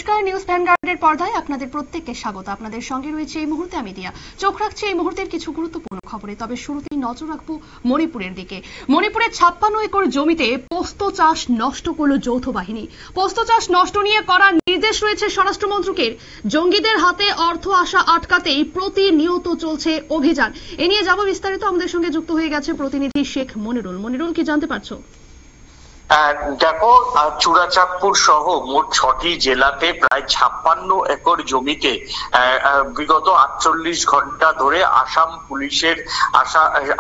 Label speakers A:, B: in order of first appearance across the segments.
A: নমস্কার, নিউজ ভ্যানগার্ডের পর্দায় আপনাদের প্রত্যেককে স্বাগত। আপনাদের সঙ্গে রয়েছে এই মুহূর্তে আমি দিয়া। চোখ রাখছি এই মুহূর্তের কিছু গুরুত্বপূর্ণ খবরে। তবে শুরুতেই নজর রাখবো মণিপুরের দিকে। মণিপুরের 56 একর জমিতে পোস্ত চাষ নষ্ট করল যৌথ বাহিনী। পোস্ত চাষ নষ্ট নিয়ে করা নির্দেশ রয়েছে স্বরাষ্ট্র মন্ত্রকের। জঙ্গিদের হাতে অর্থ আসা আটকাতেই প্রতিনিয়ত চলছে অভিযান। এ নিয়ে যাব বিস্তারিত। আমাদের সঙ্গে যুক্ত হয়ে গেছে প্রতিনিধি শেখ মনিরুল। মনিরুল, কি জানতে পারছো?
B: দেখো, চূড়াচাঁদপুর সহ মোট 6টি জেলাতে প্রায় 56 একর জমিতে বিগত 48 ঘন্টা ধরে আসাম পুলিশের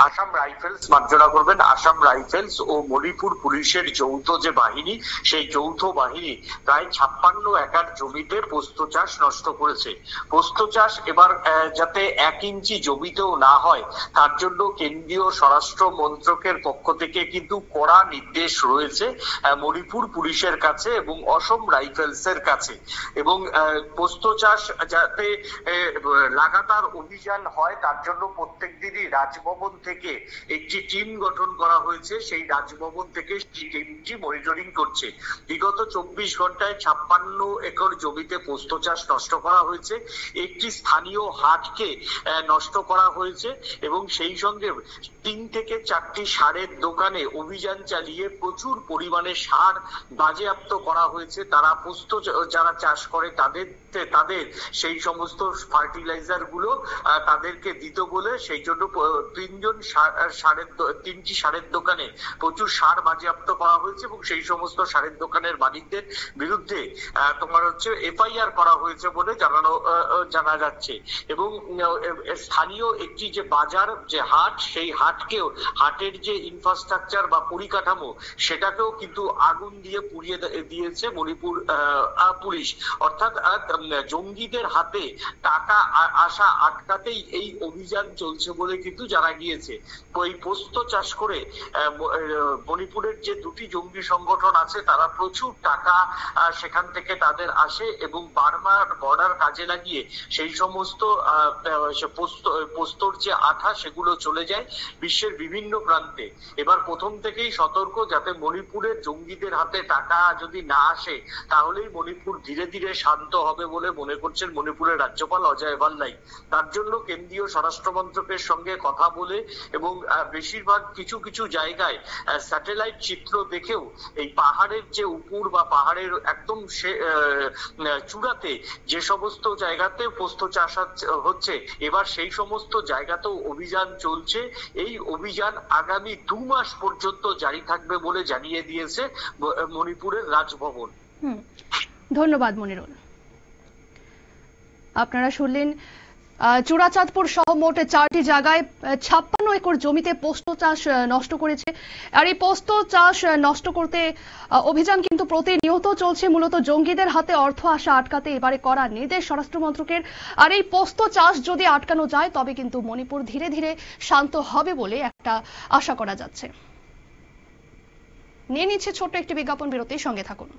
B: আসাম রাইফেলস মার্জনা করবেন আসাম রাইফেলস ও মণিপুর পুলিশের যৌথ যে বাহিনী, সেই যৌথ বাহিনী প্রায় 56 একর জমিতে পোস্ত চাষ নষ্ট করেছে। পোস্ত চাষ এবার যাতে 1 ইঞ্চি জমিতেও না হয় তার জন্য কেন্দ্রীয় স্বরাষ্ট্র মন্ত্রকের পক্ষ থেকে কিন্তু কড়া নির্দেশ রয়েছে মণিপুর পুলিশের কাছে এবং অসম রাইফেলস এর কাছে। এবং পোস্ত চাষ যাতে লাগাতার অভিযান হয় তার জন্য প্রত্যেক দিনই রাজভবন থেকে একটি টিম গঠন করা হয়েছে। সেই রাজভবন থেকে টিমটি মনিটরিং করছে। বিগত 24 ঘন্টায় 56 একর জমিতে পোস্ত চাষ নষ্ট করা হয়েছে। একটি স্থানীয় হাটকে নষ্ট করা হয়েছে এবং সেই সঙ্গে 3 থেকে 4টি সারের দোকানে অভিযান চালিয়ে প্রচুর পরিমাণে সার বাজেয়াপ্ত করা হয়েছে। তারা পোস্ত যারা চাষ করে তাদের সেই সমস্ত ফার্টিলাইজার গুলো তাদেরকে দিত বলে সেই জন্য 3টি সারের দোকানে প্রচুর সার বাজেয়াপ্ত করা হয়েছে এবং সেই সমস্ত সারের দোকানের মালিকদের বিরুদ্ধে এফআইআর করা হয়েছে বলে জানা যাচ্ছে। এবং স্থানীয় একটি যে বাজার, যে হাট, সেই হাটের যে ইনফ্রাস্ট্রাকচার বা পরিকাঠামো সেটাকেও কিন্তু আগুন দিয়ে পুড়িয়ে দিয়েছে মণিপুর পুলিশ। অর্থাৎ জঙ্গিদের হাতে টাকা আসা আটকাতেই এই অভিযান চলছে বলে কিন্তু জানা গিয়েছে। এই পোস্ত চাষ করে মণিপুরের যে 2টি জঙ্গি সংগঠন আছে তারা প্রচুর টাকা সেখান থেকে তাদের আসে এবং বার্মার বর্ডার কাজে লাগিয়ে সেই সমস্ত পোস্তর যে আঠা সেগুলো চলে যায় বিশ্বের বিভিন্ন প্রান্তে। এবার প্রথম থেকেই সতর্ক, যাতে মণিপুরের জঙ্গিদের হাতে টাকা যদি না আসে তাহলেই মণিপুর ধীরে ধীরে শান্ত হবে বলে মনে করছেন মণিপুরের রাজ্যপাল অজয় ভাল্লাই। তার জন্য কেন্দ্রীয় স্বরাষ্ট্র মন্ত্রকের সঙ্গে কথা বলে এবং বেশিরভাগ কিছু জায়গায় স্যাটেলাইট চিত্র দেখেও এই পাহাড়ের যে উপর বা পাহাড়ের একদম চূড়াতে যে সমস্ত জায়গাতে পোস্ত চাষ হচ্ছে এবার সেই সমস্ত জায়গাতেও অভিযান চলছে। এই অভিযান আগামী 2 মাস পর্যন্ত জারি থাকবে বলে জানিয়ে দিয়েছে মণিপুরের রাজভবন।
A: ধন্যবাদ মনিরুল। আপনারা শুনলেন চূড়াচাঁদপুর সহ মোট 4টি জায়গায় 56 একর জমিতে পোস্ত চাষ নষ্ট করেছে। আর এই পোস্ত চাষ নষ্ট করতে অভিযান কিন্তু প্রতিনিয়ত চলছে। মূলত জঙ্গিদের হাতে অর্থ আসা আটকাতে এবারে করা নির্দেশ স্বরাষ্ট্র মন্ত্রকের। আর এই পোস্ত চাষ যদি আটকানো যায় তবে কিন্তু মণিপুর ধীরে ধীরে শান্ত হবে বলে একটা আশা করা যাচ্ছে। নিয়ে নিচ্ছে ছোট্ট একটি বিজ্ঞাপন বিরতির সঙ্গে থাকুন।